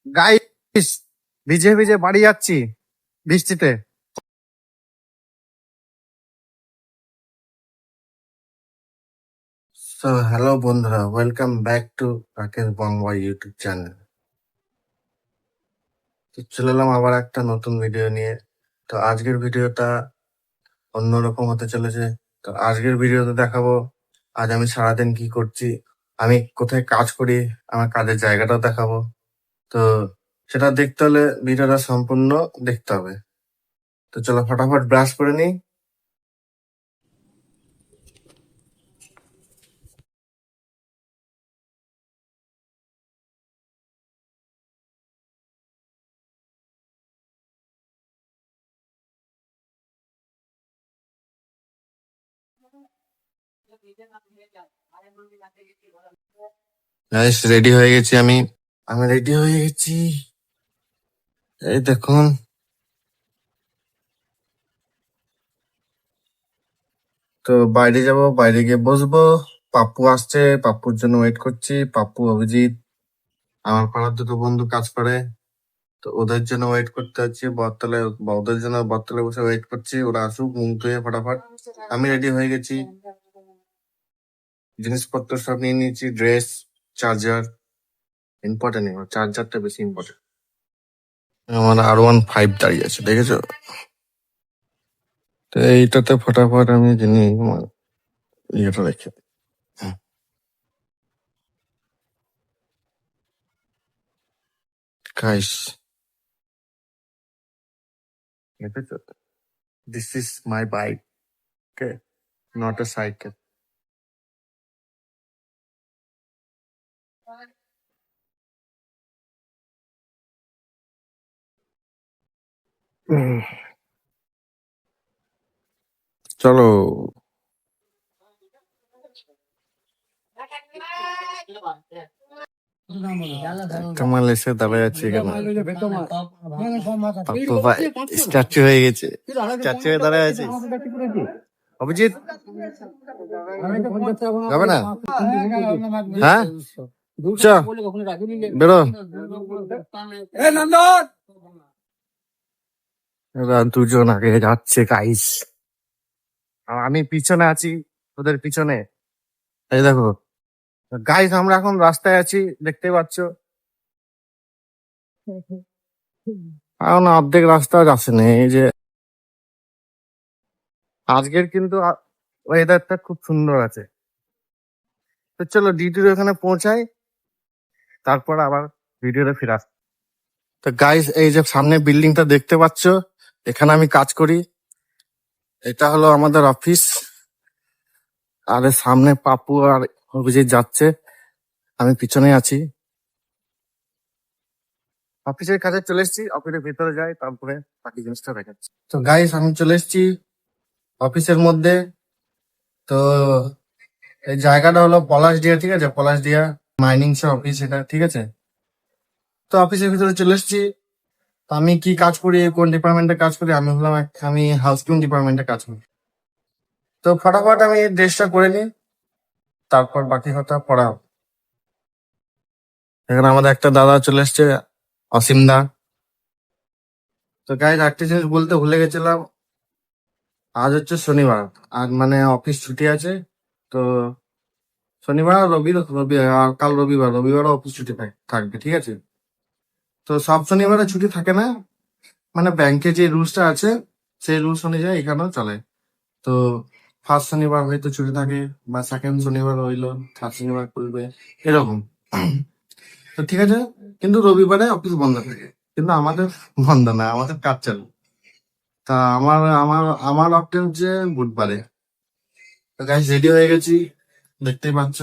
Guys, ভিজে ভিজে বাড়ি যাচ্ছি বৃষ্টিতে। সো হ্যালো বন্ধুরা, welcome back to Rakesh Bangla YouTube channel. তো চলে এলাম আবার একটা নতুন ভিডিও নিয়ে। তো আজকের ভিডিওটা অন্যরকম হতে চলেছে। তো আজকের ভিডিওতে দেখাবো আজ আমি সারাদিন কি করছি, আমি কোথায় কাজ করি, আমার কাজের জায়গাটাও দেখাবো। তো সেটা দেখতে হলে ভিডিওটা সম্পূর্ণ দেখতে হবে। তো চলো ফটাফট ব্রাশ করে নিই। গাইস, রেডি হয়ে গেছি আমি। আমি রেডি হয়ে গেছি, এই দেখুন। তো বাইরে যাব, বাইরে গিয়ে বসবো। পাপ্পু আসছে, পাপ্পুর জন্য ওয়েট করছি। পাপ্পু, অভিজিৎ, আমার পাড়ার দুটো বন্ধু কাজ করে, তো ওদের জন্য ওয়েট করতে হচ্ছে। বটতলায় ওদের জন্য বটতলায় বসে ওয়েট করছি, ওরা আসুক মুখ ধুয়ে ফটাফট। আমি রেডি হয়ে গেছি, জিনিসপত্র সব নিয়ে নিয়েছি, ড্রেস, চার্জার। ইম্পর্টেন্ট, চার্জারটা বেশি ইম্পর্টেন্ট। আমার R15 দাঁড়িয়ে আছে, দেখেছো? তো এইটাতে ফটাফট আমি জিনিস আমার ইয়েটা রেখে খাইস। দেখেছো? This is my bike, okay, not a cycle. চলো, কামাল এসে দাঁড়ায় আছে এখানে। পাপ্পু ভাই স্ট্যাচু হয়ে গেছে, স্ট্যাচু হয়ে দাঁড়ায় আছে। অভিজিৎ যাবে না? হ্যাঁ, চ বেরো। এরা দুজন আগে যাচ্ছে গাইস, আর আমি পিছনে আছি ওদের পিছনে। এই দেখো গাইস, আমরা এখন রাস্তায় আছি, দেখতে পাচ্ছ। এখন অর্ধেক রাস্তা আসেনি। এই যে আজকের কিন্তু ওয়েদারটা খুব সুন্দর আছে। তো চলো ডিউটির ওখানে পৌঁছাই, তারপর আবার ভিডিওটা ফিরে আসবো। তো গাইস, এই যে সামনে বিল্ডিংটা দেখতে পাচ্ছ, এখানে আমি কাজ করি। এটা হলো আমাদের অফিস। আর এর সামনে পাপ্পু আর অভিজিৎ যাচ্ছে, আমি পিছনে আছি। অফিসের কাছে চলে এসেছি, অফিসের ভিতরে যাই, তারপরে বাকি জিনিসটা দেখাচ্ছি। তো গাইস, আমি চলে এসেছি অফিসের মধ্যে। তো এই জায়গাটা হলো পলাশডিহা, ঠিক আছে? পলাশডিহা মাইনিং অফিস এটা, ঠিক আছে? তো অফিসের ভিতরে চলে এসেছি। তো আমি কি কাজ করি, কোন ডিপার্টমেন্টে কাজ করি? আমি হাউসকিপিং ডিপার্টমেন্টে কাজ করি। তো ফটাফট আমি ড্রেসটা করে নিই, তারপর বাকি কথা পড়া হবে। এখানে আমাদের একটা দাদা চলে এসছে, অসীম দা। তো গাইজ, একটা জিনিস বলতে ভুলে গেছিলাম, আজ হচ্ছে শনিবার, আজ মানে অফিস ছুটি আছে। তো শনিবার আর রবি আর কাল রবিবার, রবিবারও অফিস ছুটি থাকবে, ঠিক আছে? তো সব শনিবারে ছুটি থাকে না, মানে ব্যাংকে যে রুলসটা আছে সেই রুলস অনুযায়ী এখানেও চলে। তো ফার্স্ট শনিবার হয়তো ছুটি থাকে, বা সেকেন্ড শনিবার হইলো, থার্ড শনিবার করবে, এরকম। তো ঠিক আছে, কিন্তু রবিবারে অফিস বন্ধ থাকে, কিন্তু আমাদের বন্ধ না, আমাদের কাজ চালু। তা আমার আমার আমার অফ হচ্ছে বুধবারে। তো গাইস, রেডি হয়ে গেছি, দেখতেই পাচ্ছ।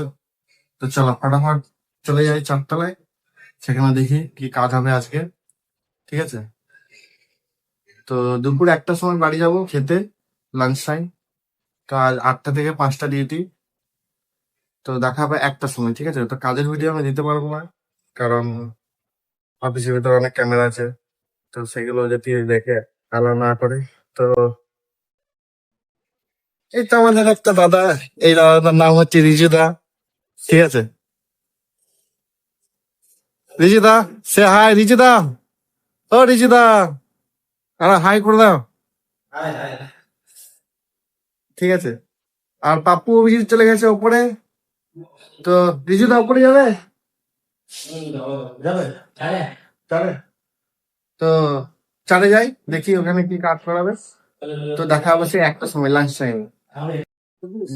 তো চলো ফটাফট চলে যাই চারতলায়, সেখানে দেখি কি কাজ হবে আজকে, ঠিক আছে? তো দুপুর 1টার সময় বাড়ি যাব খেতে, লাঞ্চ টাইম। তো আজ 8টা থেকে 5টা ডিউটি। তো দেখা হবে 1টার সময়, ঠিক আছে? তো কাজের ভিডিও আমি দিতে পারবো না, কারণ অফিসের ভিতরে অনেক ক্যামেরা আছে, তো সেগুলো যদি দেখে আলো না করে। তো এই তো আমাদের একটা দাদা, এই দাদাটার নাম হচ্ছে রিজু দা, ঠিক আছে? রিজিদা, সে হাই রিজিদা। ও রিজিদা, আরে হাই করে দাও। ঠিক আছে। আর পাপ্পু অভিজিৎ চলে গেছে ওপরে। তো রিজিদা ওপরে যাবে? যাবে? যাবে। তো চলে যাই, দেখি ওখানে কি কাজ করাবে। তো দেখা হবে সেই একটা সময়, লাঞ্চ টাইম।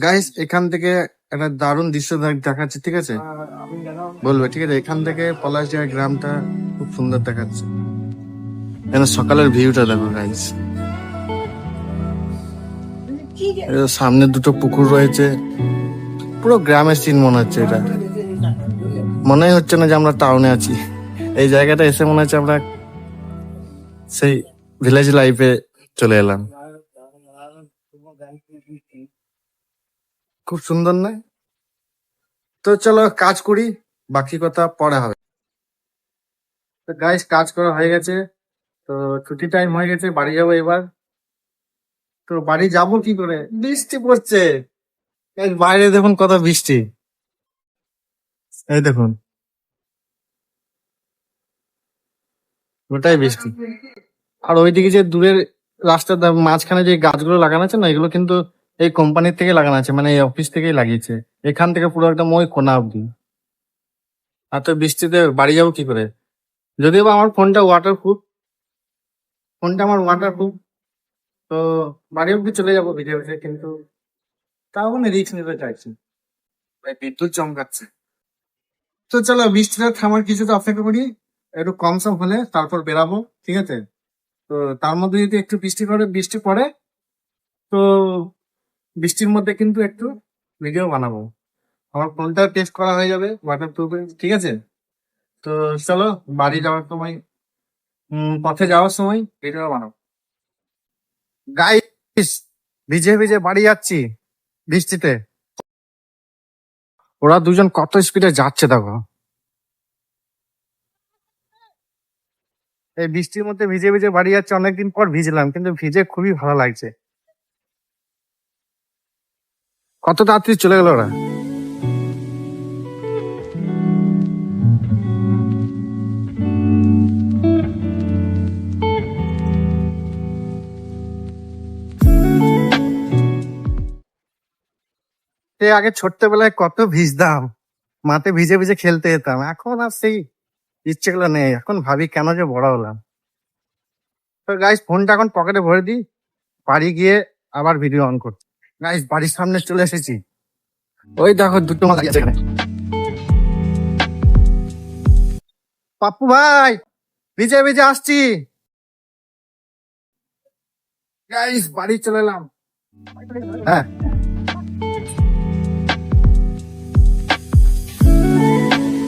গাইস, এখান থেকে একটা দারুণ দৃশ্য দেখাচ্ছে, ঠিক আছে? বলবে, ঠিক আছে? এখান থেকে পলাশডিহা গ্রামটা খুব সুন্দর দেখাচ্ছে। এখানে সকালের ভিউটা দেখো গাইস। সামনে দুটো পুকুর রয়েছে, পুরো গ্রামের সিন মনে হচ্ছে। এটা মনেই হচ্ছে না যে আমরা টাউনে আছি। এই জায়গাটা এসে মনে হচ্ছে আমরা সেই ভিলেজ লাইফে চলে এলাম। খুব সুন্দর নয়? তো চলো কাজ করি, বাকি কথা পরে হবে। তো গাইস, কাজ করা হয়ে গেছে। তো ছুটি টাইম হয়ে গেছে, বাড়ি যাবো এবার। তো বাড়ি যাব কি করে, বৃষ্টি পড়ছে। এই বাইরে দেখুন কত বৃষ্টি, এই দেখুন ওটাই বৃষ্টি। আর ওইদিকে যে দূরের রাস্তার মাঝখানে যে গাছগুলো লাগানো আছে না, এগুলো কিন্তু এই কোম্পানির থেকে লাগানো আছে, মানে এই অফিস থেকেই লাগিয়েছে। এখান থেকে পুরো একদম ওই কোনা অব্দি। আর তো বৃষ্টিতে বাড়ি যাবো কি করে? যদিও বা আমার ফোনটা ওয়াটারপ্রুফ, তো বাড়ি অব্দি চলে যাবো ভিজে ভিজে, কিন্তু তাও মানে রিস্ক নিতে চাইছি। ভাই বিদ্যুৎ চমকাচ্ছে। তো চলো বৃষ্টিটা থামার কিছুটা অপেক্ষা করি, একটু কম সম হলে তারপর বেরাবো, ঠিক আছে? তো তার মধ্যে যদি একটু বৃষ্টি পড়ে, তো বৃষ্টির মধ্যে কিন্তু একটু ভিডিও বানাবো। আমার ফোনটা টেস্ট করা হয়ে যাবে ওয়াটারপ্রুফে, ঠিক আছে? তো চলো বাড়ি যাওয়ার সময়, পথে যাওয়ার সময় ভিডিও বানাবো। গাইস, ভিজে ভিজে বাড়ি যাচ্ছি বৃষ্টিতে। ওরা দুজন কত স্পিডে যাচ্ছে দেখো। এই বৃষ্টির মধ্যে ভিজে ভিজে বাড়ি যাচ্ছে, অনেকদিন পর ভিজলাম, কিন্তু ভিজে খুবই ভালো লাগছে। কত তাড়াতাড়ি চলে গেল ওরা। সে আগে ছোট্টবেলায় কত ভিজতাম, মাঠে ভিজে ভিজে খেলতে যেতাম। এখন আর সেই ইচ্ছেগুলো নেই। এখন ভাবি কেন যে বড় হলাম। তো গাইস, ফোনটা এখন পকেটে ভরে দিই, বাড়ি গিয়ে আবার ভিডিও অন করছি। গাইস, বাড়ির সামনে চলে এসেছি। ওই দেখো দুটো মাল আছে এখানে। পাপ্পু ভাই, ভিজে ভিজে আসছি। গাইস, বাড়ি চলে এলাম। হ্যাঁ,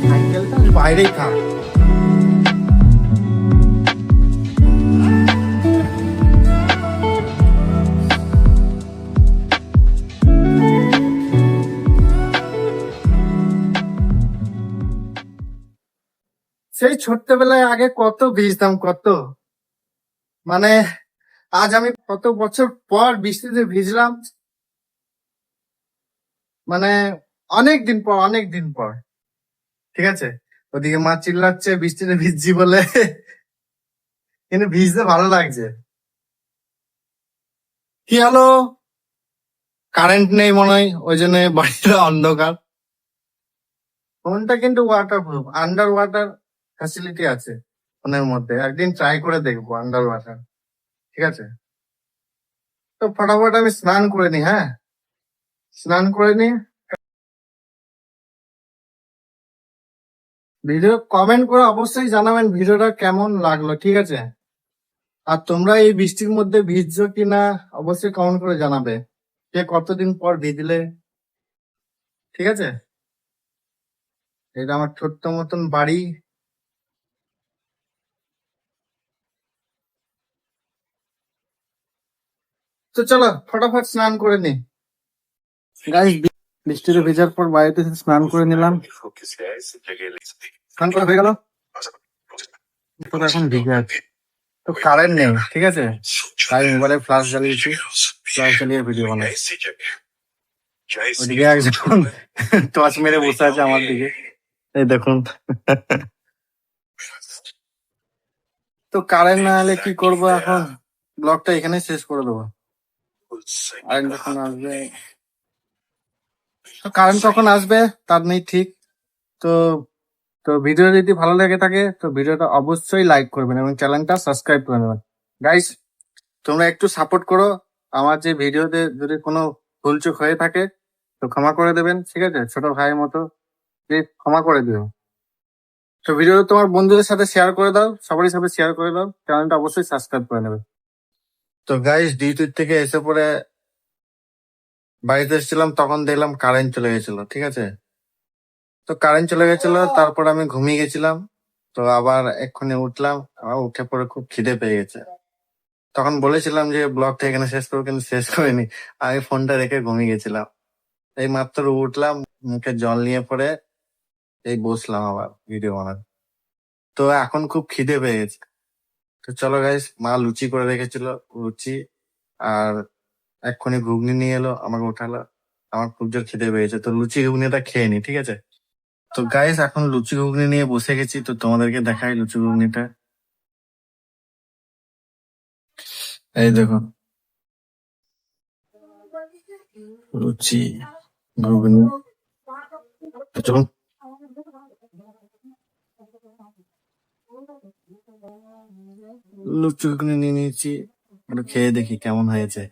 সাইকেলটা বাইরেই থাক। সেই ছোট্টবেলায় আগে কত ভিজতাম, কত মানে আজ আমি কত বছর পর বৃষ্টিতে ভিজলাম, মানে অনেক দিন পর, ঠিক আছে? ওদিকে মা চিল্লাচ্ছে বৃষ্টিতে ভিজছি বলে, কিন্তু ভিজতে ভালো লাগছে। কি হলো, কারেন্ট নেই মনে হয়, ওই জন্য বাড়িটা অন্ধকার। ফোনটা কিন্তু ওয়াটারপ্রুফ, আন্ডার ওয়াটার ফ্যাসিলিটি আছে ফোনের মধ্যে। একদিন ট্রাই করে দেখবো আন্ডার ওয়াটার, ঠিক আছে? তো ফটাফট আমি স্নান করে নি, হ্যাঁ স্নান করে নি। ভিডিও কমেন্ট করে অবশ্যই জানাবেন ভিডিওটা কেমন লাগলো, ঠিক আছে? আর তোমরা এই বৃষ্টির মধ্যে ভিজছো কিনা অবশ্যই কমেন্ট করে জানাবে, কে কতদিন পর ভিজলে, ঠিক আছে? এটা আমার ছোট্ট মতন বাড়ি। তো চলো ফটাফট স্নান করে নি। গাইস, বৃষ্টিতে ভেজার পর বাড়িতে এসে স্নান করে নিলাম। স্নান করা হয়ে গেল, তো এখন ভিজে আছে। তো কারেন্ট নেই, ঠিক আছে? তাই মোবাইলে ফ্ল্যাশ জ্বালিয়েছি, ফ্ল্যাশ জ্বালিয়ে ভিডিও বানাই। ওইদিকে একজন টর্চ মেরে বসে আছে আমার দিকে, এই দেখুন। তো কারেন্ট না হলে কি করবো এখন, ব্লগটা এখানে শেষ করে দেবো। কারেন্ট যখন আসবে, তো কারেন্ট কখন আসবে তার নেই ঠিক। তো তো ভিডিও যদি ভালো লেগে থাকে তো ভিডিওটা অবশ্যই লাইক করবেন এবং চ্যানেলটা সাবস্ক্রাইব করে নেবেন। গাইস, তোমরা একটু সাপোর্ট করো। আমার যে ভিডিওতে যদি কোনো ভুলচুক হয়ে থাকে তো ক্ষমা করে দেবেন, ঠিক আছে? ছোট ভাইয়ের মতো যে ক্ষমা করে দিও। তো ভিডিওটা তোমার বন্ধুদের সাথে শেয়ার করে দাও, সবারই সাথে শেয়ার করে দাও, চ্যানেলটা অবশ্যই সাবস্ক্রাইব করে নেবে। তো গাইস, ডিউটি থেকে এসে পরে বাড়িতে এসেছিলাম, তখন দেখলাম কারেন্ট চলে গেছিল, ঠিক আছে? তো কারেন্ট চলে গেছিল, তারপর আমি ঘুমিয়ে গেছিলাম। তো আবার এক্ষুনি উঠলাম, আবার উঠে পরে খুব খিদে পেয়ে গেছে। তখন বলেছিলাম যে ব্লগটা এখানে শেষ করবো, কিন্তু শেষ করিনি। আমি ফোনটা রেখে ঘুমিয়ে গেছিলাম। এই মাত্র উঠলাম, মুখে জল নিয়ে পরে এই বসলাম আবার ভিডিও বানাতে। তো এখন খুব খিদে পেয়ে গেছে। তো চলো গাইস, মা লুচি করে রেখেছিল, লুচি আর এক্ষুনি ঘুগনি নিয়ে এলো, আমাকে উঠালো। আমার খুব জোর খিদে পেয়েছে, তো লুচি ঘুগনিটা খেয়ে নি, ঠিক আছে? তো গাইস, এখন লুচি ঘুগনি নিয়ে বসে গেছি, তো তোমাদেরকে দেখাই লুচি ঘুগনিটা। এই দেখো, লুচি ঘুগনি। তো চলুন, লুচি ঘুগনি নিয়ে নিয়েছি, একটু খেয়ে দেখি কেমন হয়েছে।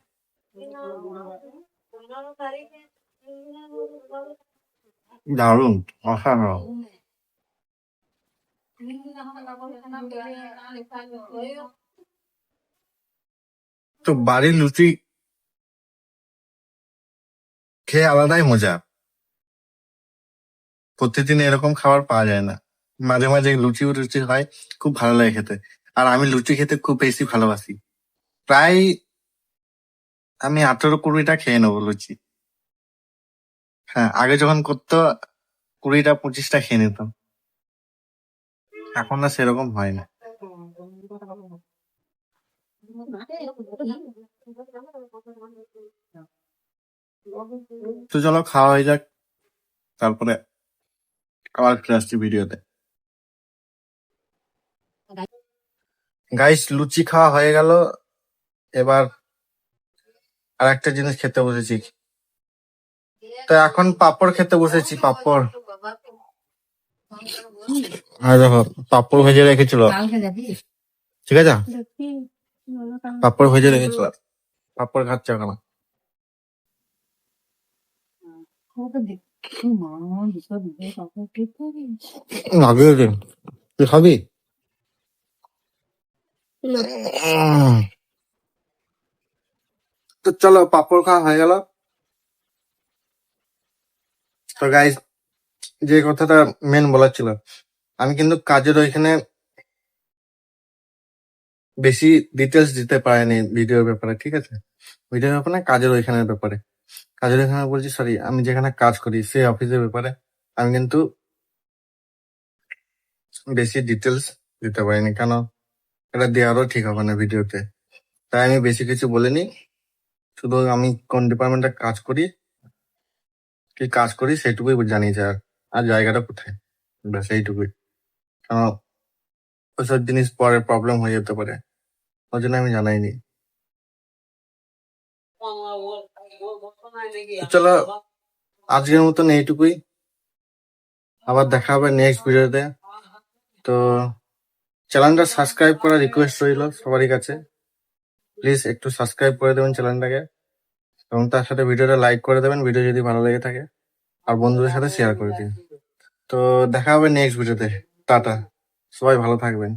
দারুণ, অসাধারণ। তো বাড়ির লুচি খেয়ে আলাদাই মজা। প্রতিদিন এরকম খাবার পাওয়া যায় না। মাঝে মাঝে লুচি টুচি হয়, খুব ভালো লাগে খেতে। আর আমি লুচি খেতে খুব বেশি ভালোবাসি। প্রায় আমি 18-20টা খেয়ে নেবো লুচি। হ্যাঁ, আগে যখন করতো 20-25টা খেয়ে নিতাম। এখন না সেরকম হয় না। তো চলো খাওয়া হয়ে যাক, তারপরে আবার ফিরে আসছি ভিডিওতে। গাইস, লুচি খাওয়া হয়ে গেল, এবার আর একটা জিনিস খেতে বসেছি। তো এখন পাঁপড় খেতে বসেছি, পাঁপড়। আর দেখো, পাঁপড় ভেজে রেখেছিল, ঠিক আছে? পাঁপড় ভেজে রেখেছিল, পাঁপড় খাচ্ছে এখন। আগে দিন, তুই খাবি? তো চলো, পাঁপড় খাওয়া হয়ে গেল। তো গাইস, যে কথাটা মেন বলার ছিল, আমি কিন্তু কাজের ওইখানে বেশি ডিটেলস দিতে পারিনি ভিডিওর ব্যাপারে, ঠিক আছে? ভিডিওর ব্যাপারে না, কাজের ওইখানের ব্যাপারে। কাজের ওইখানে বলছি, সরি, আমি যেখানে কাজ করি সেই অফিসের ব্যাপারে আমি কিন্তু বেশি ডিটেলস দিতে পারিনি, কেন এটা দেওয়ারও ঠিক হবে না ভিডিওতে। তাই আমি বেশি কিছু বলিনি, শুধু আমি কোন ডিপার্টমেন্টে কাজ করি, কি কাজ করি সেইটুকুই জানিয়েছি। আর জায়গাটা কোথায়, ব্যাস এইটুকুই। কারণ ওইসব জিনিস পরে প্রবলেম হয়ে যেতে পারে, ওই জন্য আমি জানাইনি। তো চলো, আজকের মতন এইটুকুই। আবার দেখা হবে নেক্সট ভিডিওতে। তো চ্যানেলটা সাবস্ক্রাইব করার রিকোয়েস্ট রইল সবারই কাছে। প্লিজ একটু সাবস্ক্রাইব করে দেবেন চ্যানেলটাকে, এবং তার সাথে ভিডিওটা লাইক করে দেবেন ভিডিও যদি ভালো লেগে থাকে, আর বন্ধুদের সাথে শেয়ার করে দিন। তো দেখা হবে নেক্সট ভিডিওতে। টাটা, সবাই ভালো থাকবেন।